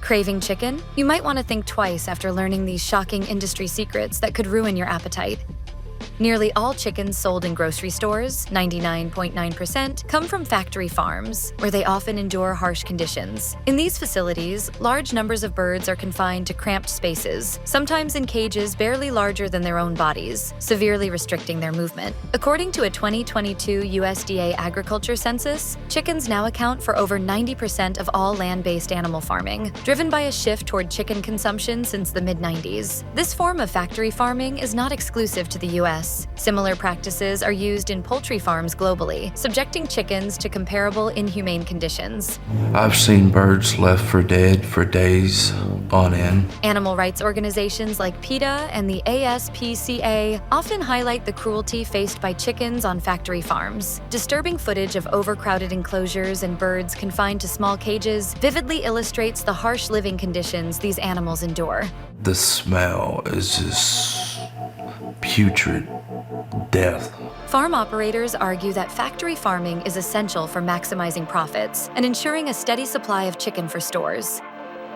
Craving chicken? You might want to think twice after learning these shocking industry secrets that could ruin your appetite. Nearly all chickens sold in grocery stores, 99.9%, come from factory farms, where they often endure harsh conditions. In these facilities, large numbers of birds are confined to cramped spaces, sometimes in cages barely larger than their own bodies, severely restricting their movement. According to a 2022 USDA agriculture census, chickens now account for over 90% of all land-based animal farming, driven by a shift toward chicken consumption since the mid-90s. This form of factory farming is not exclusive to the U.S. Similar practices are used in poultry farms globally, subjecting chickens to comparable inhumane conditions. I've seen birds left for dead for days on end. Animal rights organizations like PETA and the ASPCA often highlight the cruelty faced by chickens on factory farms. Disturbing footage of overcrowded enclosures and birds confined to small cages vividly illustrates the harsh living conditions these animals endure. The smell is just putrid death. Farm operators argue that factory farming is essential for maximizing profits and ensuring a steady supply of chicken for stores.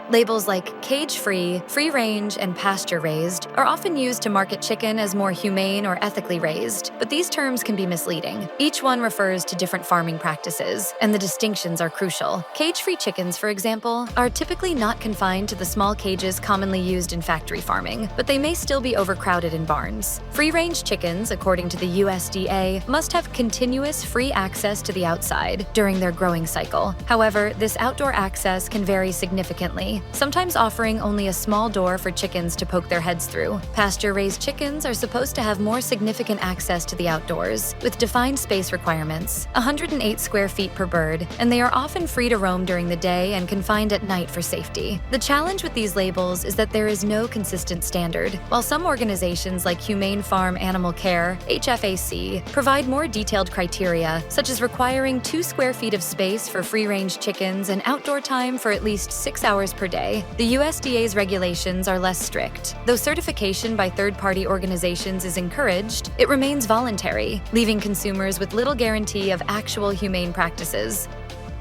Labels like cage-free, free-range, and pasture-raised are often used to market chicken as more humane or ethically raised, but these terms can be misleading. Each one refers to different farming practices, and the distinctions are crucial. Cage-free chickens, for example, are typically not confined to the small cages commonly used in factory farming, but they may still be overcrowded in barns. Free-range chickens, according to the USDA, must have continuous free access to the outside during their growing cycle. However, this outdoor access can vary significantly, sometimes offering only a small door for chickens to poke their heads through. Pasture-raised chickens are supposed to have more significant access to the outdoors, with defined space requirements, 108 square feet per bird, and they are often free to roam during the day and confined at night for safety. The challenge with these labels is that there is no consistent standard. While some organizations like Humane Farm Animal Care, HFAC, provide more detailed criteria, such as requiring 2 square feet of space for free-range chickens and outdoor time for at least 6 hours per day, the USDA's regulations are less strict. Though certification by third-party organizations is encouraged, it remains voluntary, leaving consumers with little guarantee of actual humane practices.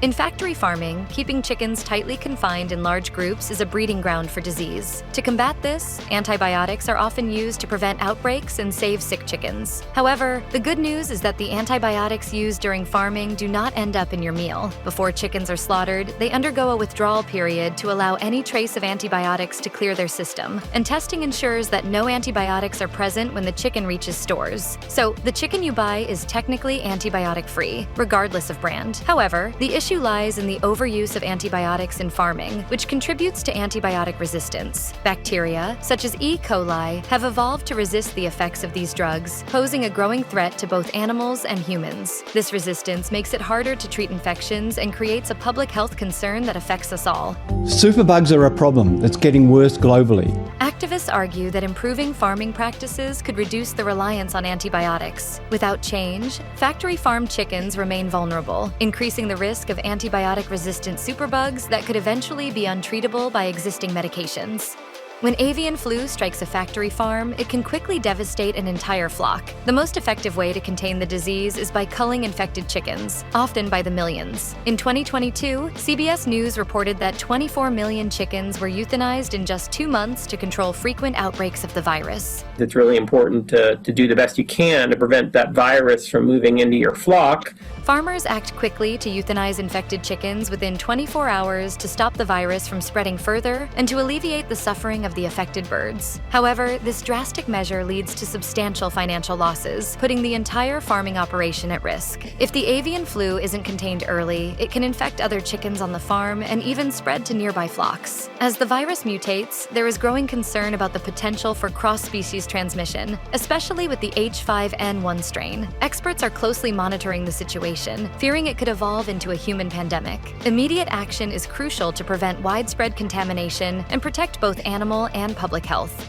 In factory farming, keeping chickens tightly confined in large groups is a breeding ground for disease. To combat this, antibiotics are often used to prevent outbreaks and save sick chickens. However, the good news is that the antibiotics used during farming do not end up in your meal. Before chickens are slaughtered, they undergo a withdrawal period to allow any trace of antibiotics to clear their system, and testing ensures that no antibiotics are present when the chicken reaches stores. So, the chicken you buy is technically antibiotic-free, regardless of brand. However, the issue lies in the overuse of antibiotics in farming, which contributes to antibiotic resistance. Bacteria, such as E. coli, have evolved to resist the effects of these drugs, posing a growing threat to both animals and humans. This resistance makes it harder to treat infections and creates a public health concern that affects us all. Superbugs are a problem that's getting worse globally. Activists argue that improving farming practices could reduce the reliance on antibiotics. Without change, factory-farmed chickens remain vulnerable, increasing the risk of antibiotic-resistant superbugs that could eventually be untreatable by existing medications. When avian flu strikes a factory farm, it can quickly devastate an entire flock. The most effective way to contain the disease is by culling infected chickens, often by the millions. In 2022, CBS News reported that 24 million chickens were euthanized in just 2 months to control frequent outbreaks of the virus. It's really important to do the best you can to prevent that virus from moving into your flock. Farmers act quickly to euthanize infected chickens within 24 hours to stop the virus from spreading further and to alleviate the suffering of the affected birds. However, this drastic measure leads to substantial financial losses, putting the entire farming operation at risk. If the avian flu isn't contained early, it can infect other chickens on the farm and even spread to nearby flocks. As the virus mutates, there is growing concern about the potential for cross-species transmission, especially with the H5N1 strain. Experts are closely monitoring the situation, fearing it could evolve into a human pandemic. Immediate action is crucial to prevent widespread contamination and protect both animal and public health.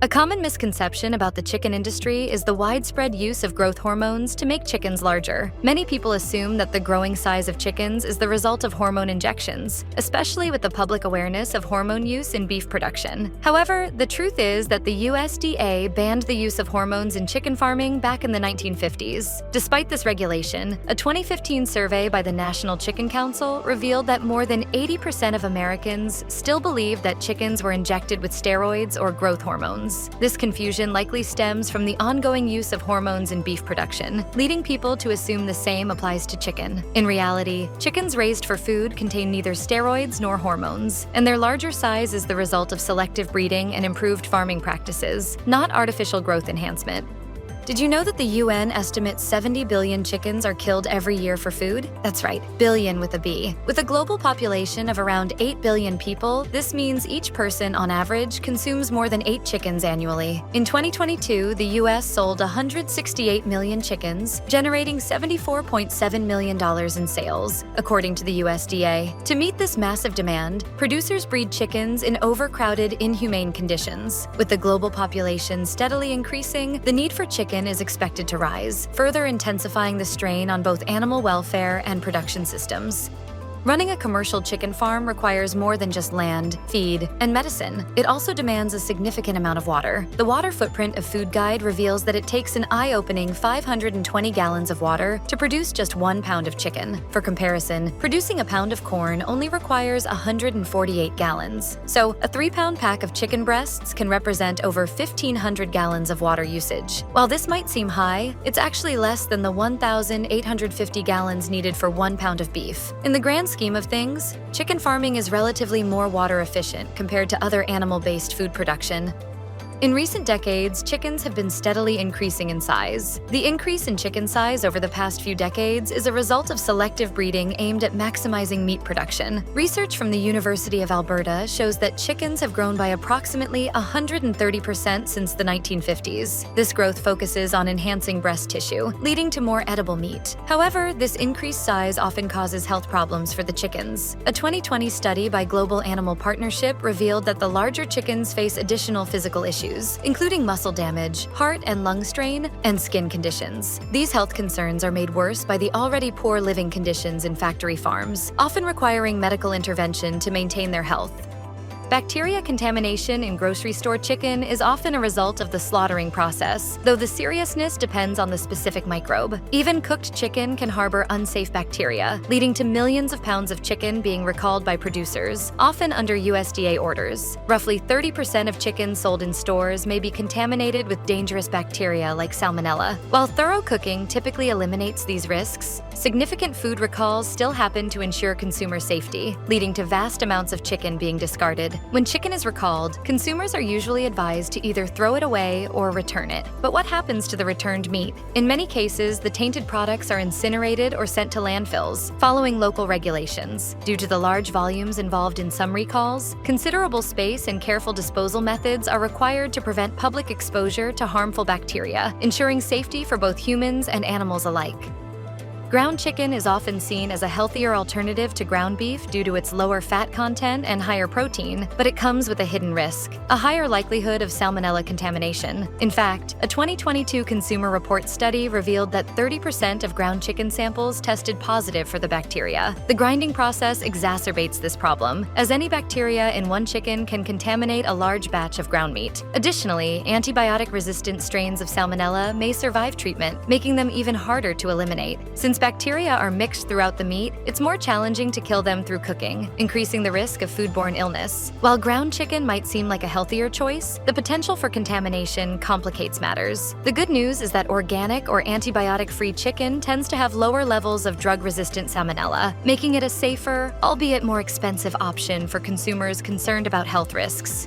A common misconception about the chicken industry is the widespread use of growth hormones to make chickens larger. Many people assume that the growing size of chickens is the result of hormone injections, especially with the public awareness of hormone use in beef production. However, the truth is that the USDA banned the use of hormones in chicken farming back in the 1950s. Despite this regulation, a 2015 survey by the National Chicken Council revealed that more than 80% of Americans still believe that chickens were injected with steroids or growth hormones. This confusion likely stems from the ongoing use of hormones in beef production, leading people to assume the same applies to chicken. In reality, chickens raised for food contain neither steroids nor hormones, and their larger size is the result of selective breeding and improved farming practices, not artificial growth enhancement. Did you know that the UN estimates 70 billion chickens are killed every year for food? That's right, billion with a B. With a global population of around 8 billion people, this means each person, on average, consumes more than 8 chickens annually. In 2022, the US sold 168 million chickens, generating $74.7 million in sales, according to the USDA. To meet this massive demand, producers breed chickens in overcrowded, inhumane conditions. With the global population steadily increasing, the need for chicken is expected to rise, further intensifying the strain on both animal welfare and production systems. Running a commercial chicken farm requires more than just land, feed, and medicine. It also demands a significant amount of water. The water footprint of Food Guide reveals that it takes an eye-opening 520 gallons of water to produce just 1 pound of chicken. For comparison, producing a pound of corn only requires 148 gallons. So, a 3-pound pack of chicken breasts can represent over 1,500 gallons of water usage. While this might seem high, it's actually less than the 1,850 gallons needed for 1 pound of beef. In the grand scheme of things, chicken farming is relatively more water efficient compared to other animal-based food production. In recent decades, chickens have been steadily increasing in size. The increase in chicken size over the past few decades is a result of selective breeding aimed at maximizing meat production. Research from the University of Alberta shows that chickens have grown by approximately 130% since the 1950s. This growth focuses on enhancing breast tissue, leading to more edible meat. However, this increased size often causes health problems for the chickens. A 2020 study by Global Animal Partnership revealed that the larger chickens face additional physical issues, including muscle damage, heart and lung strain, and skin conditions. These health concerns are made worse by the already poor living conditions in factory farms, often requiring medical intervention to maintain their health. Bacteria contamination in grocery store chicken is often a result of the slaughtering process, though the seriousness depends on the specific microbe. Even cooked chicken can harbor unsafe bacteria, leading to millions of pounds of chicken being recalled by producers, often under USDA orders. Roughly 30% of chicken sold in stores may be contaminated with dangerous bacteria like salmonella. While thorough cooking typically eliminates these risks, significant food recalls still happen to ensure consumer safety, leading to vast amounts of chicken being discarded. When chicken is recalled, consumers are usually advised to either throw it away or return it. But what happens to the returned meat? In many cases, the tainted products are incinerated or sent to landfills, following local regulations. Due to the large volumes involved in some recalls, considerable space and careful disposal methods are required to prevent public exposure to harmful bacteria, ensuring safety for both humans and animals alike. Ground chicken is often seen as a healthier alternative to ground beef due to its lower fat content and higher protein, but it comes with a hidden risk: a higher likelihood of salmonella contamination. In fact, a 2022 Consumer Reports study revealed that 30% of ground chicken samples tested positive for the bacteria. The grinding process exacerbates this problem, as any bacteria in one chicken can contaminate a large batch of ground meat. Additionally, antibiotic-resistant strains of salmonella may survive treatment, making them even harder to eliminate. Since bacteria are mixed throughout the meat, it's more challenging to kill them through cooking, increasing the risk of foodborne illness. While ground chicken might seem like a healthier choice, the potential for contamination complicates matters. The good news is that organic or antibiotic-free chicken tends to have lower levels of drug-resistant salmonella, making it a safer, albeit more expensive option for consumers concerned about health risks.